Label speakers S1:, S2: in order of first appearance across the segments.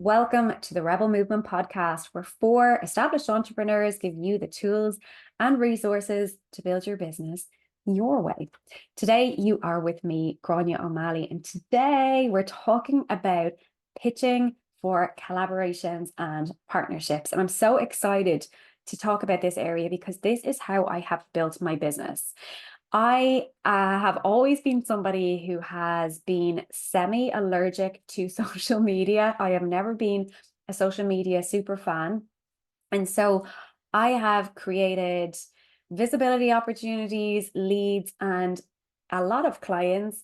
S1: Welcome to the Rebel Movement podcast, where four established entrepreneurs give you the tools and resources to build your business your way. Today, you are with me, Grania O'Malley, and today we're talking about pitching for collaborations and partnerships. And I'm so excited to talk about this area because this is how I have built my business. I have always been somebody who has been semi-allergic to social media. I have never been a social media super fan. And so I have created visibility opportunities, leads, and a lot of clients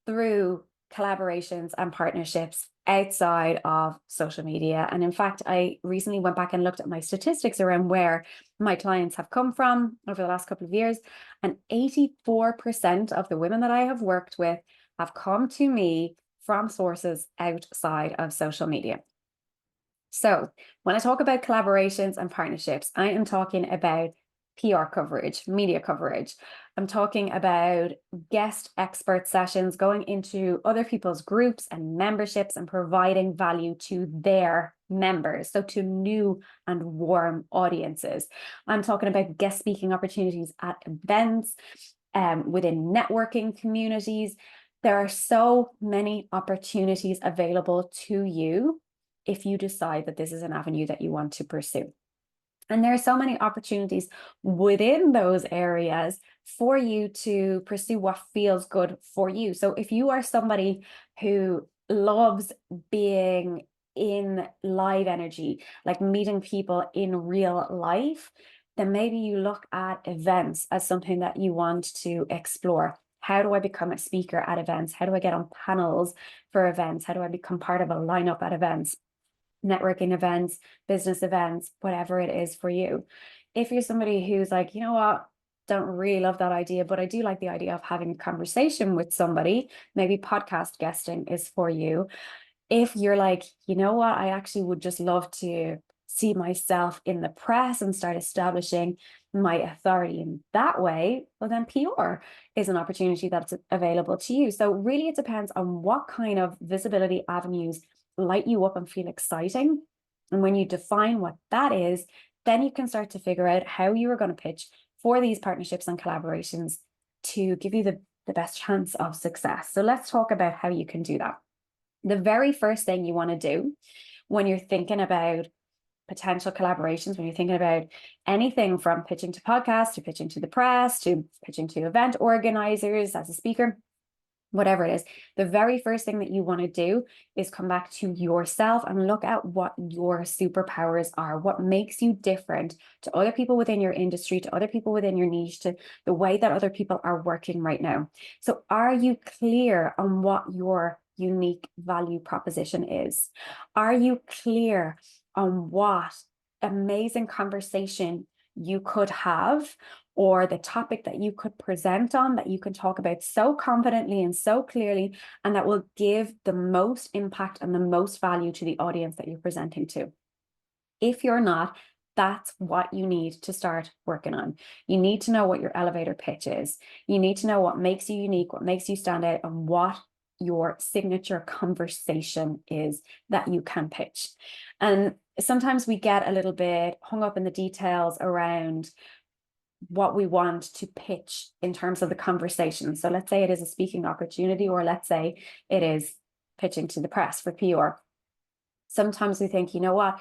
S1: through collaborations and partnerships outside of social media. And in fact, I recently went back and looked at my statistics around where my clients have come from over the last couple of years. And 84% of the women that I have worked with have come to me from sources outside of social media. So when I talk about collaborations and partnerships, I am talking about PR coverage, media coverage. I'm talking about guest expert sessions, going into other people's groups and memberships and providing value to their members, so to new and warm audiences. I'm talking about guest speaking opportunities at events, within networking communities. There are so many opportunities available to you if you decide that this is an avenue that you want to pursue. And there are so many opportunities within those areas for you to pursue what feels good for you. So if you are somebody who loves being in live energy, like meeting people in real life, then maybe you look at events as something that you want to explore. How do I become a speaker at events? How do I get on panels for events? How do I become part of a lineup at events? Networking events, business events, whatever it is for you. If you're somebody who's like, you know what, don't really love that idea, but I do like the idea of having a conversation with somebody, maybe podcast guesting is for you. If you're like, you know what, I actually would just love to see myself in the press and start establishing my authority in that way, well, then PR is an opportunity that's available to you. So really it depends on what kind of visibility avenues light you up and feel exciting. And when you define what that is, then you can start to figure out how you are going to pitch for these partnerships and collaborations to give you the best chance of success. So let's talk about how you can do that. The very first thing you want to do when you're thinking about potential collaborations, when you're thinking about anything from pitching to podcasts, to pitching to the press, to pitching to event organizers as a speaker, whatever it is, the very first thing that you want to do is come back to yourself and look at what your superpowers are, what makes you different to other people within your industry, to other people within your niche, to the way that other people are working right now. So are you clear on what your unique value proposition is? Are you clear on what amazing conversation you could have, or the topic that you could present on, that you can talk about so confidently and so clearly, and that will give the most impact and the most value to the audience that you're presenting to? If you're not, that's what you need to start working on. You need to know what your elevator pitch is. You need to know what makes you unique, what makes you stand out, and what your signature conversation is that you can pitch. And sometimes we get a little bit hung up in the details around what we want to pitch in terms of the conversation. So let's say it is a speaking opportunity, or let's say it is pitching to the press for PR. Sometimes we think, you know what,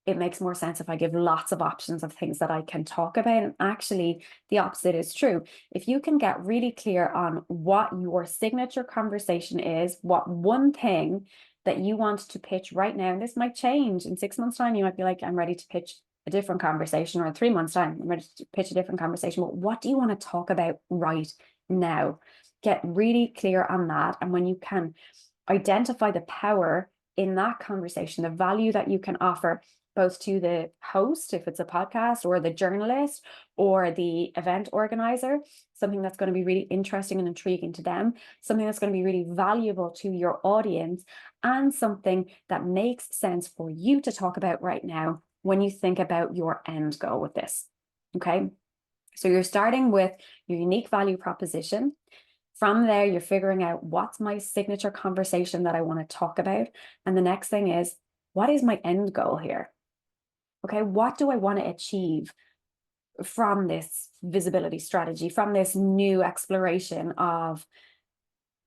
S1: it makes more sense if I give lots of options of things that I can talk about. And actually, the opposite is true. If you can get really clear on what your signature conversation is, what one thing that you want to pitch right now, and this might change in 6 months' time, you might be like, I'm ready to pitch a different conversation, or in 3 months' time, I'm ready to pitch a different conversation. But what do you want to talk about right now? Get really clear on that. And when you can identify the power in that conversation, the value that you can offer both to the host, if it's a podcast, or the journalist, or the event organizer, something that's going to be really interesting and intriguing to them, something that's going to be really valuable to your audience, and something that makes sense for you to talk about right now when you think about your end goal with this. Okay, so you're starting with your unique value proposition. From there, you're figuring out, what's my signature conversation that I want to talk about? And the next thing is, what is my end goal here? Okay, what do I want to achieve from this visibility strategy, from this new exploration of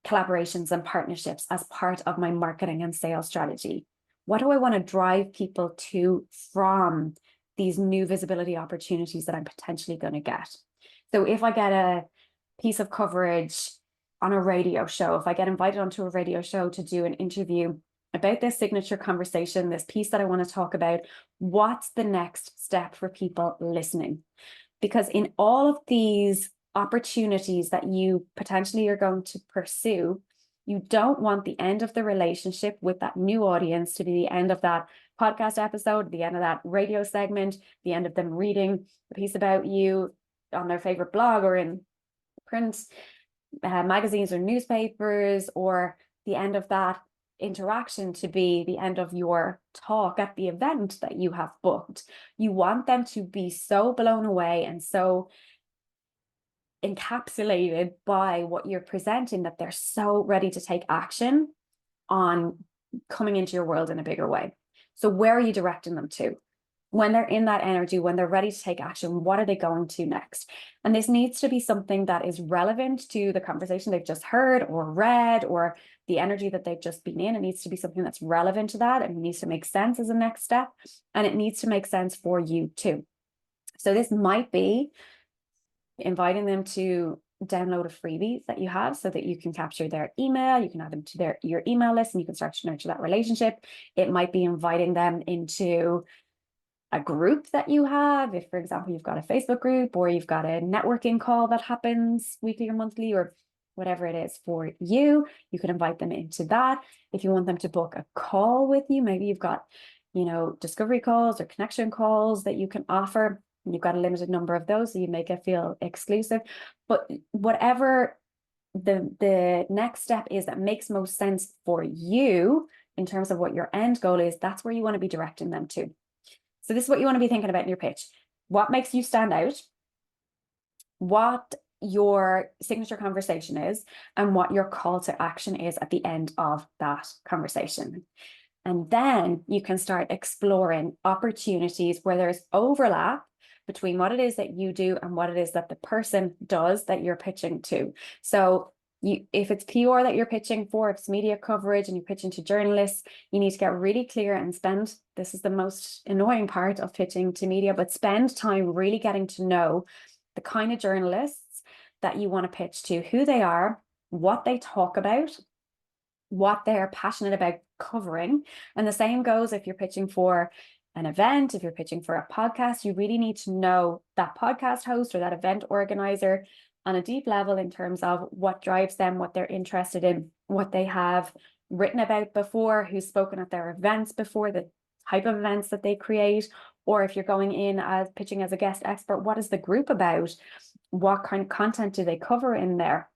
S1: collaborations and partnerships as part of my marketing and sales strategy? What do I want to drive people to from these new visibility opportunities that I'm potentially going to get? So if I get a piece of coverage on a radio show, if I get invited onto a radio show to do an interview about this signature conversation, this piece that I want to talk about, what's the next step for people listening? Because in all of these opportunities that you potentially are going to pursue, you don't want the end of the relationship with that new audience to be the end of that podcast episode, the end of that radio segment, the end of them reading a piece about you on their favorite blog or in print magazines or newspapers, or the end of that interaction to be the end of your talk at the event that you have booked. You want them to be so blown away and so encapsulated by what you're presenting that they're so ready to take action on coming into your world in a bigger way. So where are you directing them to? When they're in that energy, when they're ready to take action, what are they going to next? And this needs to be something that is relevant to the conversation they've just heard or read, or the energy that they've just been in. It needs to be something that's relevant to that, and it needs to make sense as a next step, and it needs to make sense for you too. So this might be inviting them to download a freebie that you have so that you can capture their email, you can add them to your email list, and you can start to nurture that relationship. It might be inviting them into a group that you have. If, for example, you've got a Facebook group, or you've got a networking call that happens weekly or monthly, or whatever it is for you, you can invite them into that. If you want them to book a call with you, maybe you've got, discovery calls or connection calls that you can offer. You've got a limited number of those, so you make it feel exclusive. But whatever the next step is that makes most sense for you in terms of what your end goal is, that's where you want to be directing them to. So this is what you want to be thinking about in your pitch. What makes you stand out, what your signature conversation is, and what your call to action is at the end of that conversation. And then you can start exploring opportunities where there's overlap between what it is that you do and what it is that the person does that you're pitching to. So if it's PR that you're pitching for, if it's media coverage and you're pitching to journalists, you need to get really clear and this is the most annoying part of pitching to media, but spend time really getting to know the kind of journalists that you want to pitch to, who they are, what they talk about, what they're passionate about covering. And the same goes if you're pitching for an event, if you're pitching for a podcast, you really need to know that podcast host or that event organizer on a deep level in terms of what drives them, what they're interested in, what they have written about before, who's spoken at their events before, the type of events that they create. Or if you're going in as pitching as a guest expert, what is the group about? What kind of content do they cover in there?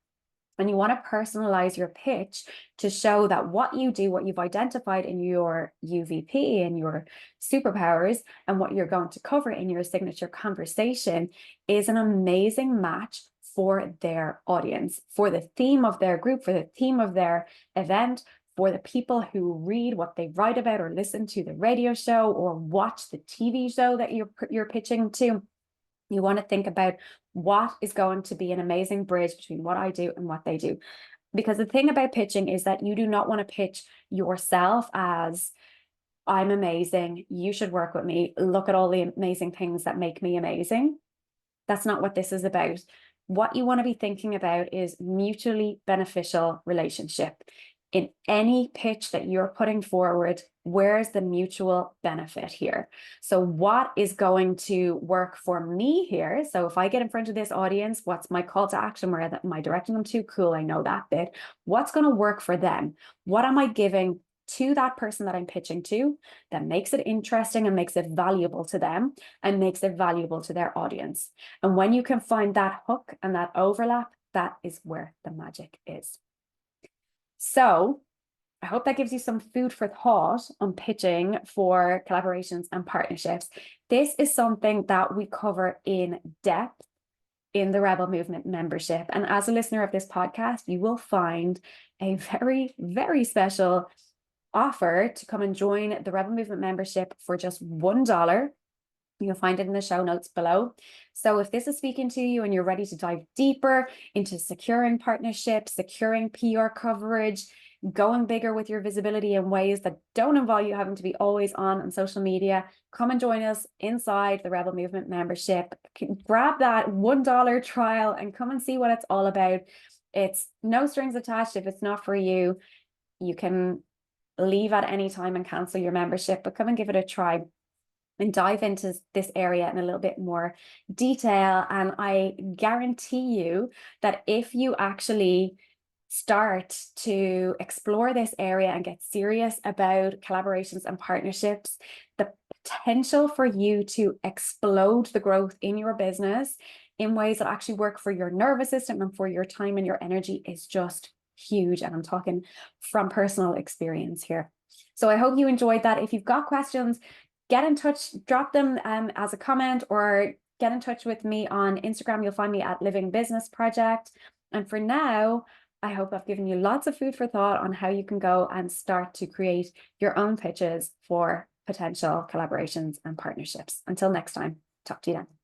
S1: And you want to personalize your pitch to show that what you do, what you've identified in your UVP and your superpowers, and what you're going to cover in your signature conversation is an amazing match for their audience, for the theme of their group, for the theme of their event, for the people who read what they write about or listen to the radio show or watch the TV show that you're pitching to. You want to think about what is going to be an amazing bridge between what I do and what they do. Because the thing about pitching is that you do not want to pitch yourself as, I'm amazing, you should work with me, look at all the amazing things that make me amazing. That's not what this is about. What you want to be thinking about is mutually beneficial relationship. In any pitch that you're putting forward, where's the mutual benefit here? So what is going to work for me here? So if I get in front of this audience, what's my call to action? Where am I directing them to? Cool, I know that bit. What's going to work for them? What am I giving to that person that I'm pitching to that makes it interesting and makes it valuable to them and makes it valuable to their audience? And when you can find that hook and that overlap, that is where the magic is. So I hope that gives you some food for thought on pitching for collaborations and partnerships. This is something that we cover in depth in the Rebel Movement membership. And as a listener of this podcast, you will find a very, very special offer to come and join the Rebel Movement membership for just $1. You'll find it in the show notes below. So if this is speaking to you and you're ready to dive deeper into securing partnerships, securing PR coverage, going bigger with your visibility in ways that don't involve you having to be always on social media, come and join us inside the Rebel Movement membership. Grab that $1 trial and come and see what it's all about. It's no strings attached. If it's not for you, you can leave at any time and cancel your membership, but come and give it a try and dive into this area in a little bit more detail. And I guarantee you that if you actually start to explore this area and get serious about collaborations and partnerships, the potential for you to explode the growth in your business in ways that actually work for your nervous system and for your time and your energy is just huge. And I'm talking from personal experience here. So I hope you enjoyed that. If you've got questions, get in touch, drop them as a comment, or get in touch with me on Instagram. You'll find me at Living Business Project. And for now, I hope I've given you lots of food for thought on how you can go and start to create your own pitches for potential collaborations and partnerships. Until next time, talk to you then.